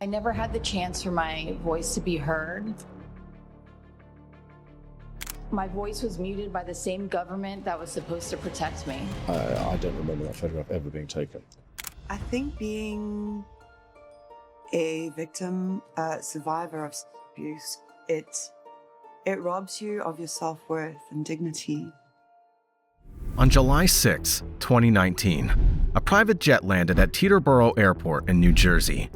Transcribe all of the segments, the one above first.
I never had the chance for my voice to be heard. My voice was muted by the same government that was supposed to protect me. I don't remember that photograph ever being taken. I think being a victim, survivor of abuse, it robs you of your self-worth and dignity. On July 6, 2019, a private jet landed at Teterboro Airport in New Jersey.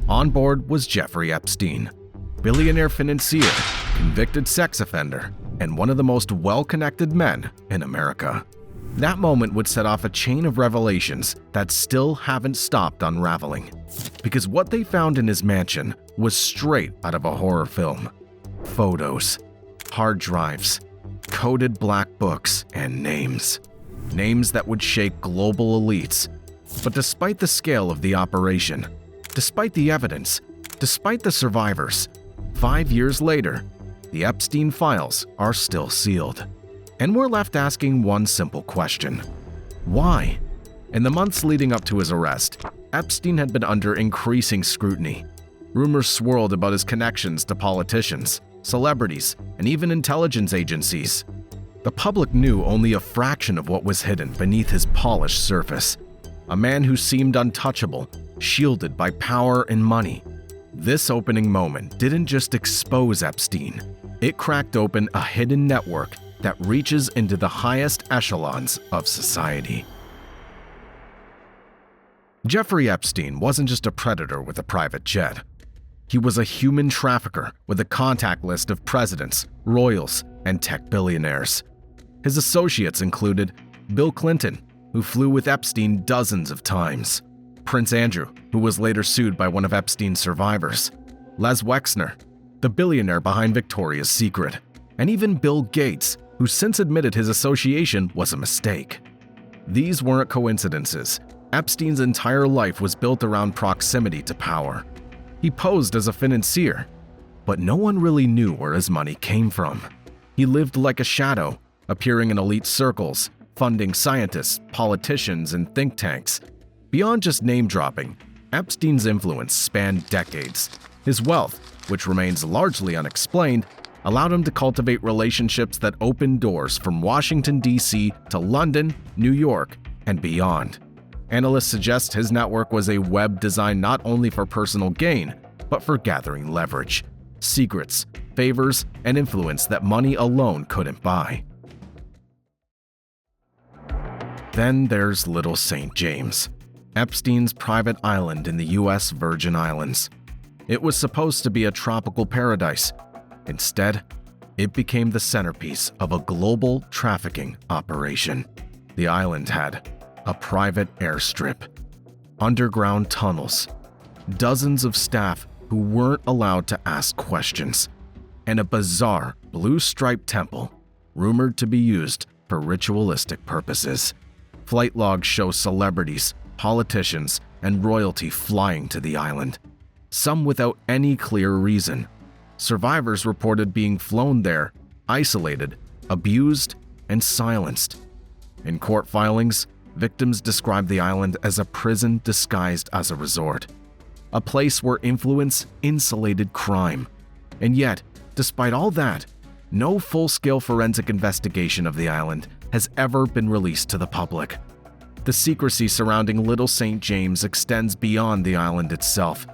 On board was Jeffrey Epstein, billionaire financier, convicted sex offender, and one of the most well-connected men in America. That moment would set off a chain of revelations that still haven't stopped unraveling, because what they found in his mansion was straight out of a horror film. Photos, hard drives, coded black books, and names. Names that would shake global elites. But despite the scale of the operation, despite the evidence, despite the survivors, 5 years later, the Epstein files are still sealed. And we're left asking one simple question. Why? In the months leading up to his arrest, Epstein had been under increasing scrutiny. Rumors swirled about his connections to politicians, celebrities, and even intelligence agencies. The public knew only a fraction of what was hidden beneath his polished surface. A man who seemed untouchable, shielded by power and money. This opening moment didn't just expose Epstein. It cracked open a hidden network that reaches into the highest echelons of society. Jeffrey Epstein wasn't just a predator with a private jet. He was a human trafficker with a contact list of presidents, royals, and tech billionaires. His associates included Bill Clinton, who flew with Epstein dozens of times, Prince Andrew, who was later sued by one of Epstein's survivors, Les Wexner, the billionaire behind Victoria's Secret, and even Bill Gates, who since admitted his association was a mistake. These weren't coincidences. Epstein's entire life was built around proximity to power. He posed as a financier, but no one really knew where his money came from. He lived like a shadow, appearing in elite circles, funding scientists, politicians, and think tanks. Beyond just name-dropping, Epstein's influence spanned decades. His wealth, which remains largely unexplained, allowed him to cultivate relationships that opened doors from Washington, D.C. to London, New York, and beyond. Analysts suggest his network was a web designed not only for personal gain, but for gathering leverage, secrets, favors, and influence that money alone couldn't buy. Then there's Little St. James, Epstein's private island in the U.S. Virgin Islands. It was supposed to be a tropical paradise. Instead, it became the centerpiece of a global trafficking operation. The island had a private airstrip, underground tunnels, dozens of staff who weren't allowed to ask questions, and a bizarre blue-striped temple rumored to be used for ritualistic purposes. Flight logs show celebrities, politicians, and royalty flying to the island, some without any clear reason. Survivors reported being flown there, isolated, abused, and silenced. In court filings, victims described the island as a prison disguised as a resort, a place where influence insulated crime. And yet, despite all that, no full-scale forensic investigation of the island has ever been released to the public. The secrecy surrounding Little St. James extends beyond the island itself.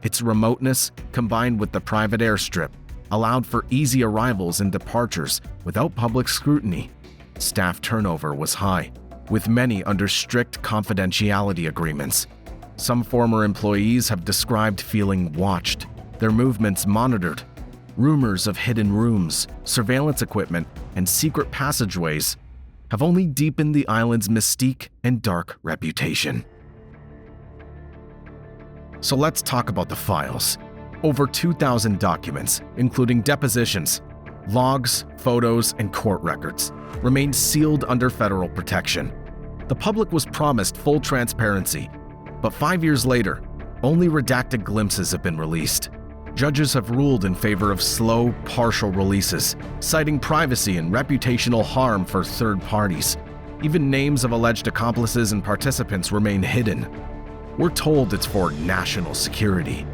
Its remoteness, combined with the private airstrip, allowed for easy arrivals and departures without public scrutiny. Staff turnover was high, with many under strict confidentiality agreements. Some former employees have described feeling watched, their movements monitored. Rumors of hidden rooms, surveillance equipment, and secret passageways have only deepened the island's mystique and dark reputation. So let's talk about the files. Over 2,000 documents, including depositions, logs, photos, and court records, remained sealed under federal protection. The public was promised full transparency, but 5 years later, only redacted glimpses have been released. Judges have ruled in favor of slow, partial releases, citing privacy and reputational harm for third parties. Even names of alleged accomplices and participants remain hidden. We're told it's for national security.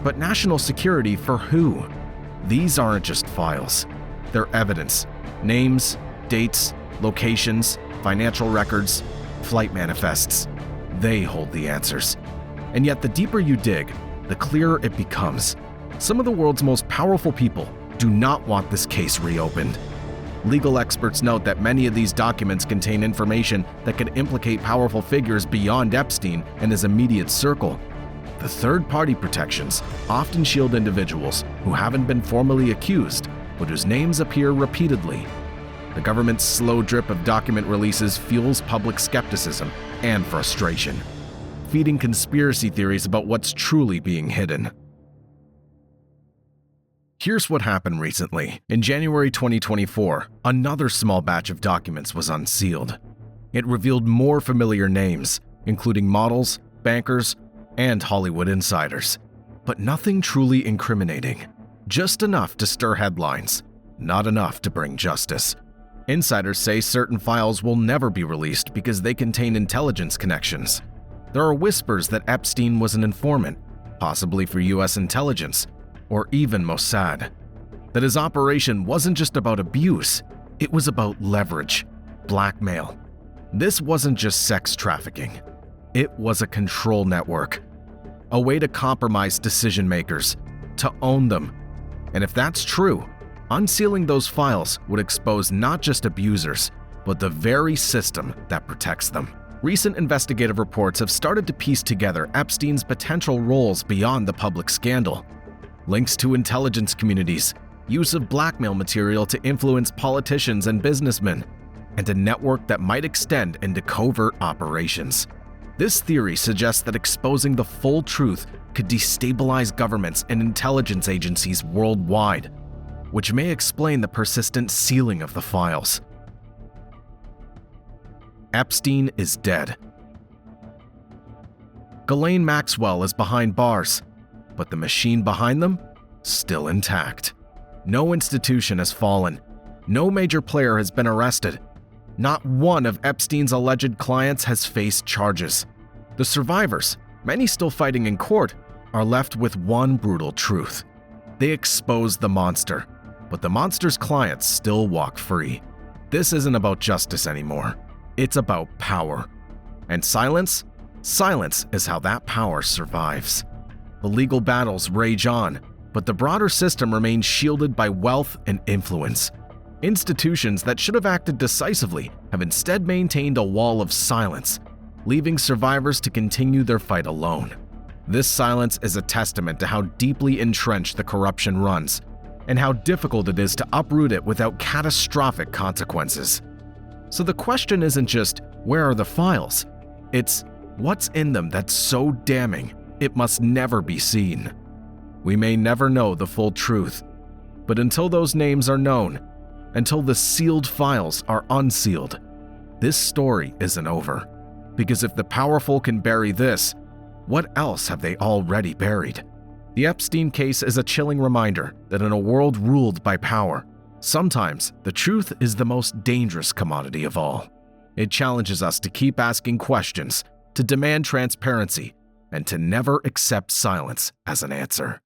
But national security for who? These aren't just files. They're evidence. Names, dates, locations, financial records, flight manifests. They hold the answers. And yet the deeper you dig, the clearer it becomes. Some of the world's most powerful people do not want this case reopened. Legal experts note that many of these documents contain information that could implicate powerful figures beyond Epstein and his immediate circle. The third-party protections often shield individuals who haven't been formally accused, but whose names appear repeatedly. The government's slow drip of document releases fuels public skepticism and frustration, feeding conspiracy theories about what's truly being hidden. Here's what happened recently. In January 2024, another small batch of documents was unsealed. It revealed more familiar names, including models, bankers, and Hollywood insiders. But nothing truly incriminating. Just enough to stir headlines, not enough to bring justice. Insiders say certain files will never be released because they contain intelligence connections. There are whispers that Epstein was an informant, possibly for US intelligence, or even Mossad. That his operation wasn't just about abuse, it was about leverage, blackmail. This wasn't just sex trafficking. It was a control network, a way to compromise decision makers, to own them. And if that's true, unsealing those files would expose not just abusers, but the very system that protects them. Recent investigative reports have started to piece together Epstein's potential roles beyond the public scandal. Links to intelligence communities, use of blackmail material to influence politicians and businessmen, and a network that might extend into covert operations. This theory suggests that exposing the full truth could destabilize governments and intelligence agencies worldwide, which may explain the persistent sealing of the files. Epstein is dead. Ghislaine Maxwell is behind bars, but the machine behind them, still intact. No institution has fallen. No major player has been arrested. Not one of Epstein's alleged clients has faced charges. The survivors, many still fighting in court, are left with one brutal truth. They exposed the monster, but the monster's clients still walk free. This isn't about justice anymore. It's about power. And silence? Silence is how that power survives. The legal battles rage on, but the broader system remains shielded by wealth and influence. Institutions that should have acted decisively have instead maintained a wall of silence, leaving survivors to continue their fight alone. This silence is a testament to how deeply entrenched the corruption runs, and how difficult it is to uproot it without catastrophic consequences. So the question isn't just, where are the files? It's, what's in them that's so damning it must never be seen? We may never know the full truth, but until those names are known, until the sealed files are unsealed, this story isn't over. Because if the powerful can bury this, what else have they already buried? The Epstein case is a chilling reminder that in a world ruled by power, sometimes the truth is the most dangerous commodity of all. It challenges us to keep asking questions, to demand transparency, and to never accept silence as an answer.